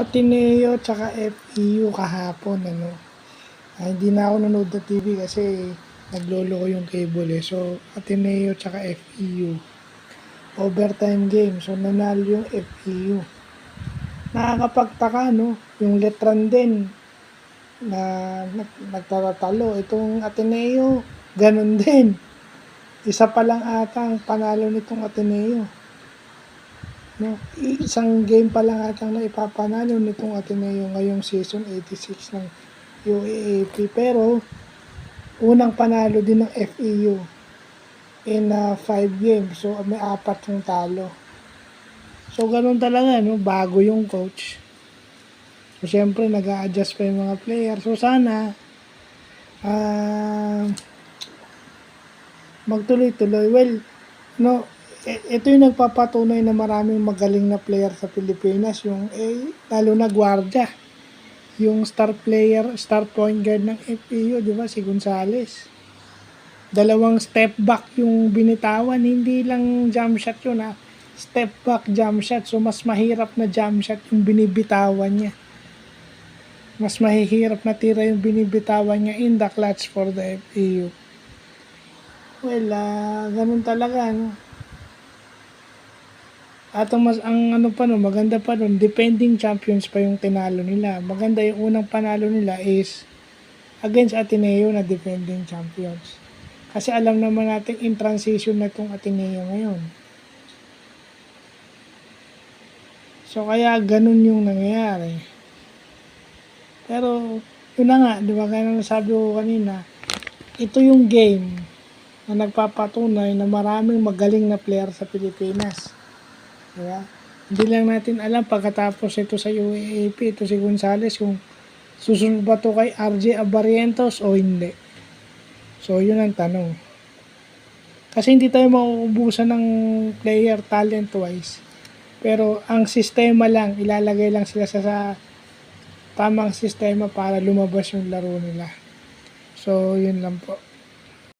Ateneo tsaka FEU kahapon, ano. Hindi na ako nanood ng TV kasi naglolo ko yung cable eh. So, Ateneo tsaka FEU. Overtime game. So, nanalo yung FEU. Nakakapagtaka, no? Yung Letran din na nagtatatalo. Itong Ateneo, ganun din. Isa pa lang ata ang panalo nitong Ateneo. No, isang game pa lang atang na ipapanalo nitong Ateneo ngayong season 86 ng UAAP, pero unang panalo din ng FEU in 5 games, so may 4 yung talo. So ganun talaga, no, bago yung coach. So syempre nag-a-adjust pa yung mga player. So sana magtuloy-tuloy. Well, no, ito yung nagpapatunay na maraming magaling na player sa Pilipinas, yung lalo na gwardiya, yung star player, star point guard ng FEU, di ba, si Gonzales. 2 step back yung binitawan, hindi lang jump shot yun, ha, step back jump shot. So mas mahirap na jump shot yung binibitawan niya, mas mahihirap na tira yung binibitawan niya in the clutch for the FEU. Well, ganun talaga, no. At ang ano pa no, maganda pa nun, defending champions pa yung tinalo nila. Maganda yung unang panalo nila is against Ateneo na defending champions. Kasi alam naman natin in transition na itong Ateneo ngayon. So kaya ganun yung nangyayari. Pero yun na nga, di ba, kaya nasabi ko kanina, ito yung game na nagpapatunay na maraming magaling na player sa Pilipinas. Diba? Hindi lang natin alam pagkatapos ito sa UAAP, ito si Gonzales, kung susunod ba ito kay RJ Abarientos o hindi. So, yun ang tanong. Kasi hindi tayo mauubusan ng player talent-wise. Pero, ang sistema lang, ilalagay lang sila sa tamang sistema para lumabas yung laro nila. So, yun lang po.